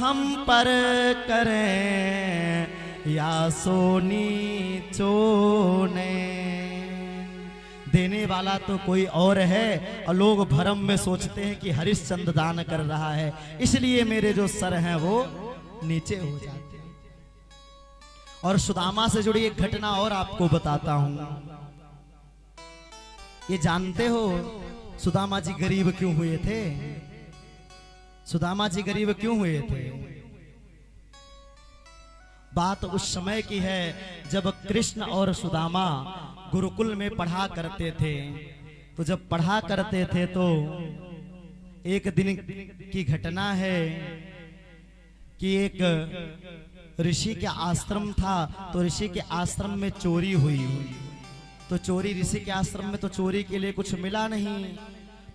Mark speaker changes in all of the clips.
Speaker 1: हम पर करें या सोनी चोने। देने वाला तो कोई और है और लोग भरम में सोचते हैं कि हरिश्चंद्र दान कर रहा है, इसलिए मेरे जो सर हैं वो नीचे हो जाते हैं। और सुदामा से जुड़ी एक घटना और आपको बताता हूं। ये जानते हो सुदामा जी गरीब क्यों हुए थे? सुदामा जी गरीब क्यों हुए थे? बात उस समय की है जब कृष्ण और सुदामा गुरुकुल में पढ़ा करते थे। तो जब पढ़ा करते थे तो एक दिन की घटना है कि एक ऋषि के आश्रम था, तो ऋषि के आश्रम में चोरी हुई। तो चोरी ऋषि के आश्रम में तो चोरी के लिए कुछ मिला नहीं।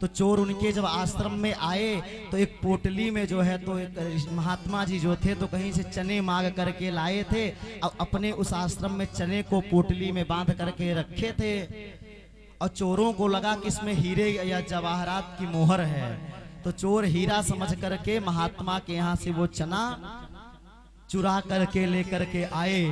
Speaker 1: तो चोर उनके जब आश्रम में आए तो एक पोटली में जो है तो एक महात्मा जी जो थे तो कहीं से चने मांग करके लाए थे और अपने उस आश्रम में चने को पोटली में बांध करके रखे थे। और चोरों को लगा कि इसमें हीरे या जवाहरात की मोहर है, तो चोर हीरा समझ करके महात्मा के यहाँ से वो चना चुरा करके लेकर के आए।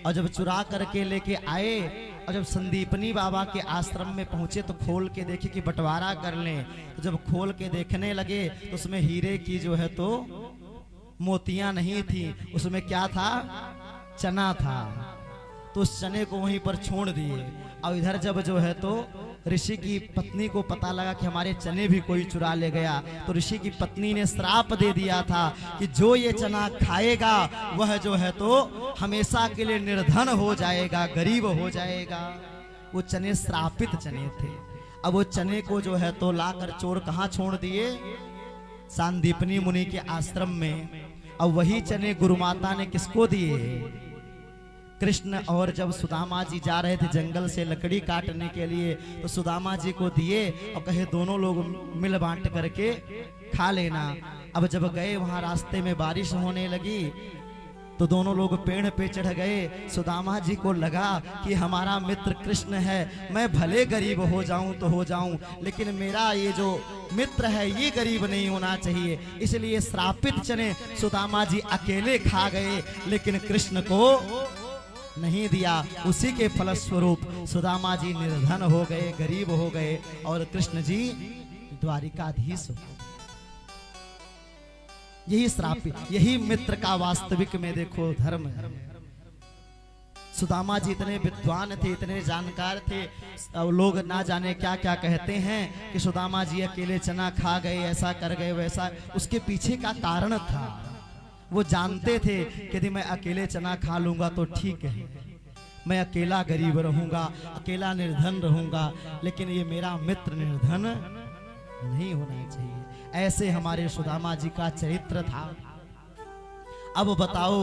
Speaker 1: और जब चुरा करके लेके आए और जब संदीपनी बाबा के आश्रम में पहुंचे तो खोल के देखे कि बंटवारा कर लें। तो जब खोल के देखने लगे तो उसमें हीरे की जो है तो मोतियां नहीं थी, उसमें क्या था? चना था। तो उस चने को वहीं पर छोड़ दिए। और इधर जब जो है तो ऋषि की पत्नी को पता लगा कि हमारे चने भी कोई चुरा ले गया, तो ऋषि की पत्नी ने श्राप दे दिया था कि जो ये चना खाएगा वह जो है तो हमेशा के लिए निर्धन हो जाएगा, गरीब हो जाएगा। वो चने श्रापित चने थे। अब वो चने को जो है तो लाकर चोर कहाँ छोड़ दिए? सांदीपनी मुनि के आश्रम में। अब वही चने गुरुमाता ने किसको दिए? कृष्ण। और जब सुदामा जी जा रहे थे जंगल से लकड़ी काटने के लिए तो सुदामा जी को दिए और कहे दोनों लोग मिल बांट करके खा लेना। अब जब गए वहां रास्ते में बारिश होने लगी तो दोनों लोग पेड़ पे चढ़ गए। सुदामा जी को लगा कि हमारा मित्र कृष्ण है, मैं भले गरीब हो जाऊं तो हो जाऊं, लेकिन मेरा ये जो मित्र है ये गरीब नहीं होना चाहिए। इसलिए श्रापित चने सुदामा जी अकेले खा गए, लेकिन कृष्ण को नहीं दिया। उसी के फलस्वरूप सुदामा जी निर्धन हो गए, गरीब हो गए और कृष्ण जी द्वारिकाधीश हो गए। यही श्रापित, यही मित्र का वास्तविक में देखो धर्म है। सुदामा जी इतने विद्वान थे, इतने जानकार थे, और लोग ना जाने क्या क्या कहते हैं कि सुदामा जी अकेले चना खा गए, ऐसा कर गए, वैसा। उसके पीछे का कारण था। वो जानते थे कि यदि मैं अकेले चना खा लूंगा तो ठीक है, मैं अकेला गरीब रहूंगा, अकेला निर्धन रहूंगा, लेकिन ये मेरा मित्र निर्धन नहीं होना चाहिए। ऐसे हमारे सुदामा जी का चरित्र था। अब बताओ,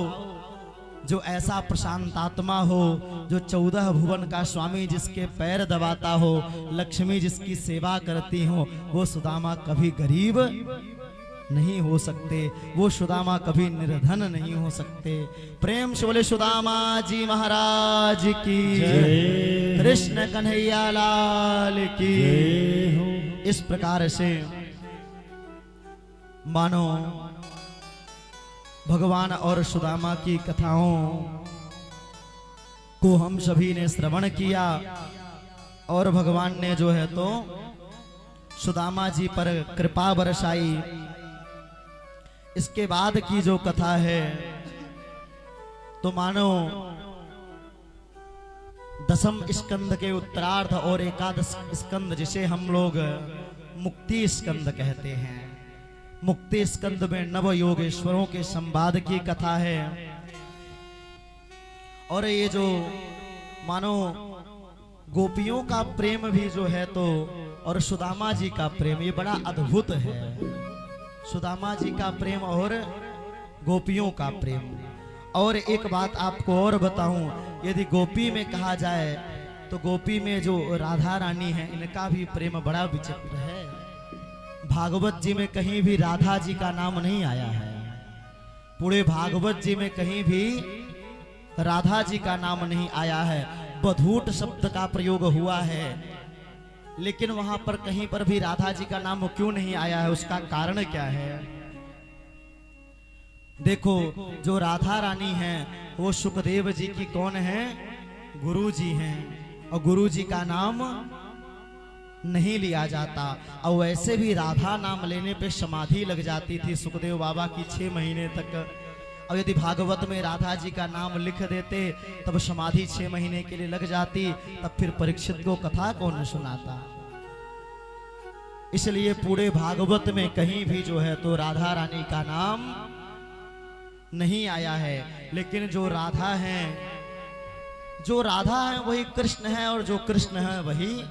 Speaker 1: जो ऐसा प्रशांत आत्मा हो, जो 14 भुवन का स्वामी जिसके पैर दबाता हो, लक्ष्मी जिसकी सेवा करती हो, वो सुदामा कभी गरीब नहीं हो सकते, वो सुदामा कभी निर्धन नहीं हो सकते। प्रेम से बोले सुदामा जी महाराज की जय, कृष्ण कन्हैया लाल की जय। इस प्रकार से मानो भगवान और सुदामा की कथाओं को हम सभी ने श्रवण किया और भगवान ने जो है तो सुदामा जी पर कृपा बरसाई। इसके बाद की जो कथा है तो मानो दसम स्कंद के उत्तरार्ध और एकादश स्कंद, जिसे हम लोग मुक्ति स्कंद कहते हैं, मुक्ति स्कंद में नव योगेश्वरों के संवाद की कथा है। और ये जो मानो गोपियों का प्रेम भी जो है तो और सुदामा जी का प्रेम, ये बड़ा अद्भुत है। सुदामा जी का प्रेम और गोपियों का प्रेम। और एक बात आपको और बताऊं, यदि गोपी में कहा जाए तो गोपी में जो राधा रानी है, इनका भी प्रेम बड़ा विचित्र है। भागवत जी में कहीं भी राधा जी का नाम नहीं आया है। पूरे भागवत जी में कहीं भी राधा जी का नाम नहीं आया है। बधूट शब्द का प्रयोग हुआ है, लेकिन वहां पर कहीं पर भी राधा जी का नाम क्यों नहीं आया है? उसका कारण क्या है? देखो जो राधा रानी हैं वो सुखदेव जी की कौन है? गुरु जी हैं, और गुरु जी का नाम नहीं लिया जाता। और वैसे भी राधा नाम लेने पे समाधि लग जाती थी सुखदेव बाबा की 6 महीने तक। और यदि भागवत में राधा जी का नाम लिख देते तब समाधि 6 महीने के लिए लग जाती, तब फिर परीक्षित को कथा कौन सुनाता। इसलिए पूरे भागवत में कहीं भी जो है तो राधा रानी का नाम नहीं आया है। लेकिन जो राधा है वही कृष्ण है, और जो कृष्ण है वही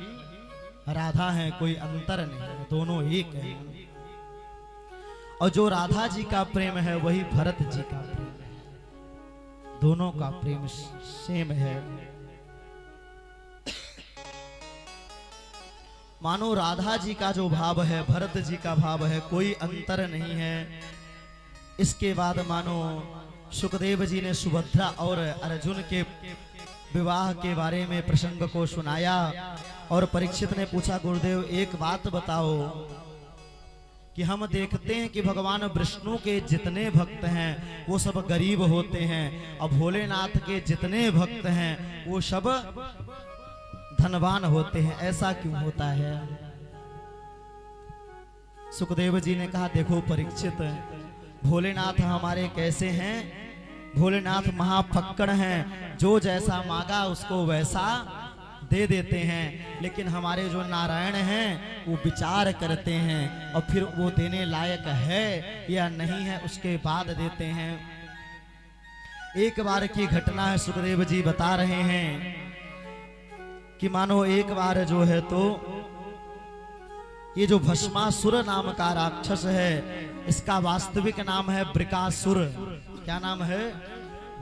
Speaker 1: राधा है, कोई अंतर नहीं है, दोनों एक है। और जो राधा जी का प्रेम है वही भरत जी का प्रेम है, दोनों का प्रेम सेम है। मानो राधा जी का जो भाव है भरत जी का भाव है, कोई अंतर नहीं है। इसके बाद मानो सुखदेव जी ने सुभद्रा और अर्जुन के विवाह के बारे में प्रसंग को सुनाया। और परीक्षित ने पूछा, गुरुदेव एक बात बताओ कि हम देखते हैं कि भगवान विष्णु के जितने भक्त हैं वो सब गरीब होते हैं, और भोलेनाथ के जितने भक्त हैं वो सब धनवान होते हैं, ऐसा क्यों होता है? सुखदेव जी ने कहा, देखो परीक्षित, भोलेनाथ हमारे कैसे हैं? भोलेनाथ महाफक्कड़ हैं, जो जैसा मांगा उसको वैसा दे देते हैं। लेकिन हमारे जो नारायण हैं वो विचार करते हैं और फिर वो देने लायक है या नहीं है उसके बाद देते हैं। एक बार की घटना है, सुखदेव जी बता रहे हैं कि मानो एक बार जो है तो ये जो भस्मासुर नाम का राक्षस है, इसका वास्तविक नाम है बृकासुर। क्या नाम है?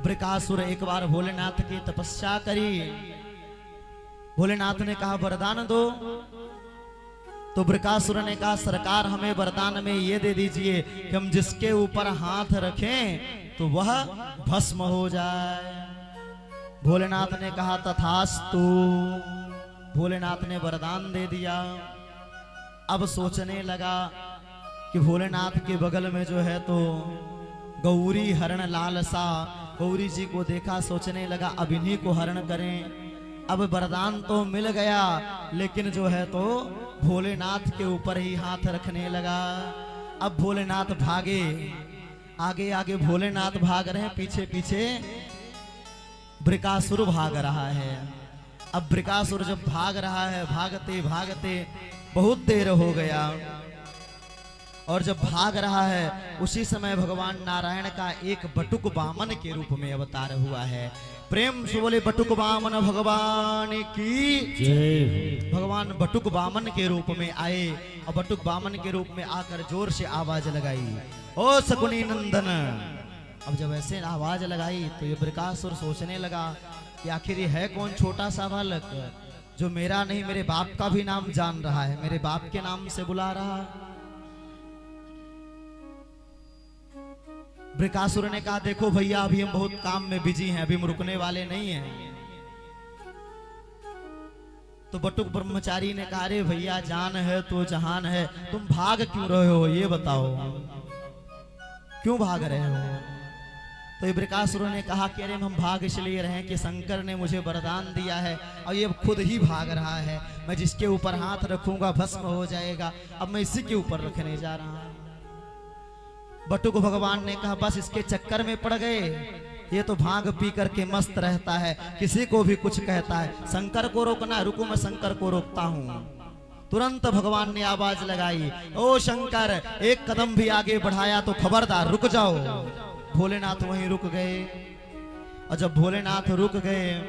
Speaker 1: बृकासुर। एक बार भोलेनाथ की तपस्या करी, भोलेनाथ ने कहा वरदान दो, तो बृकासुर ने कहा सरकार हमें वरदान में ये दे दीजिए कि हम जिसके ऊपर हाथ रखें तो वह भस्म हो जाए। भोलेनाथ ने कहा तथास्तु। भोलेनाथ ने वरदान दे दिया। अब सोचने लगा कि भोलेनाथ के बगल में जो है तो गौरी हरण लालसा, गौरी जी को देखा, सोचने लगा अब इन्हीं को हरण करें। अब वरदान तो मिल गया, लेकिन जो है तो भोलेनाथ के ऊपर ही हाथ रखने लगा। अब भोलेनाथ भागे, आगे आगे भोलेनाथ भाग रहे हैं, पीछे पीछे बृकासुर भाग रहा है। अब बृकासुर जब भाग रहा है, भागते भागते बहुत देर हो गया, और जब भाग रहा है उसी समय भगवान नारायण का एक बटुक वामन के रूप में अवतार हुआ है। प्रेम से बोले बटुक वामन भगवान की जय। भगवान बटुक वामन के रूप में आए और बटुक वामन के रूप में आकर जोर से आवाज लगाई, ओ शकुनी नंदन। अब जब ऐसे आवाज लगाई तो ये बृकासुर सोचने लगा कि आखिर ये है कौन छोटा सा बालक जो मेरा नहीं मेरे बाप का भी नाम जान रहा है, मेरे बाप के नाम से बुला रहा। बृकासुर ने कहा देखो भैया अभी हम बहुत काम में बिजी हैं, अभी हम रुकने वाले नहीं हैं। तो बटुक ब्रह्मचारी ने कहा अरे भैया जान है तो जहान है, तुम भाग क्यों रहे हो ये बताओ, क्यों भाग रहे हो? तो बृकासुर ने कहा कि अरे हम भाग इसलिए रहे कि शंकर ने मुझे वरदान दिया है और ये खुद ही भाग रहा है, मैं जिसके ऊपर हाथ रखूंगा भस्म हो जाएगा, अब मैं इसी के ऊपर रखने जा रहा हूं। बटुक भगवान ने कहा बस इसके चक्कर में पड़ गए, ये तो भांग पी करके मस्त रहता है, किसी को भी कुछ कहता है, शंकर को रोकना, रुको मैं शंकर को रोकता हूं। तुरंत भगवान ने आवाज लगाई, ओ शंकर, एक कदम भी आगे बढ़ाया तो खबरदार रुक जाओ। भोलेनाथ वहीं रुक गए, और जब भोलेनाथ रुक गए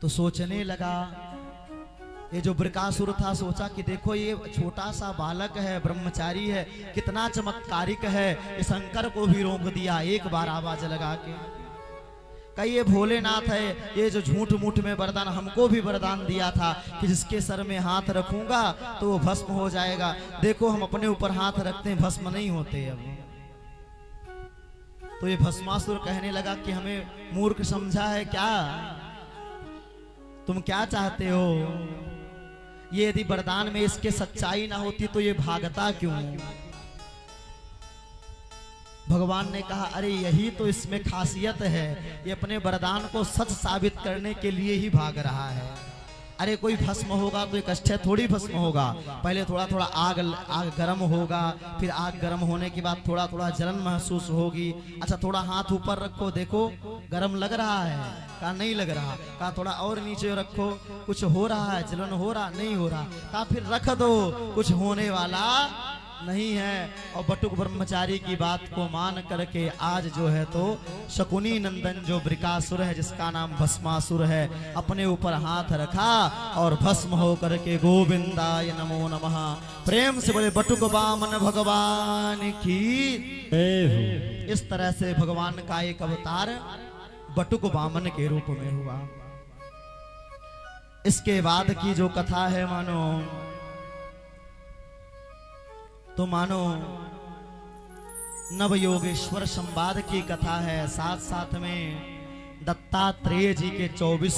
Speaker 1: तो सोचने लगा, ये जो बृकासुर था सोचा कि देखो ये छोटा सा बालक है, ब्रह्मचारी है, कितना चमत्कारिक है, ये शंकर को भी रोक दिया एक बार आवाज लगा के। कहीं ये भोलेनाथ है, ये जो झूठ मूठ में वरदान हमको भी वरदान दिया था कि जिसके सर में हाथ रखूंगा तो वो भस्म हो जाएगा, देखो हम अपने ऊपर हाथ रखते हैं भस्म नहीं होते। अब तो ये भस्मासुर कहने लगा कि हमें मूर्ख समझा है क्या, तुम क्या चाहते हो? ये यदि वरदान में इसके सच्चाई ना होती तो ये भागता क्यों? भगवान ने कहा अरे यही तो इसमें खासियत है, ये अपने वरदान को सच साबित करने के लिए ही भाग रहा है। अरे कोई भस्म होगा तो एक अक्षय थोड़ी भस्म होगा, पहले थोड़ा थोड़ा आग गर्म होगा, फिर आग गर्म होने के बाद थोड़ा थोड़ा जलन महसूस होगी। अच्छा थोड़ा हाथ ऊपर रखो, देखो गर्म लग रहा है? कहा नहीं लग रहा। कहा थोड़ा और नीचे रखो, कुछ हो रहा है? जलन हो रहा? नहीं हो रहा। कहा फिर रख दो, कुछ होने वाला नहीं है। और बटुक ब्रह्मचारी की बात को मान करके आज जो है तो शकुनी नंदन जो वृकासुर है, जिसका नाम भस्मासुर है, अपने ऊपर हाथ रखा और भस्म हो करके गोविंदाय नमो नमः प्रेम से बोले बटुक वामन भगवान की। इस तरह से भगवान का एक अवतार बटुक वामन के रूप में हुआ। इसके बाद की जो कथा है मानो तो मानो नवयोगेश्वर संवाद की कथा है। साथ साथ में दत्तात्रेय जी के 24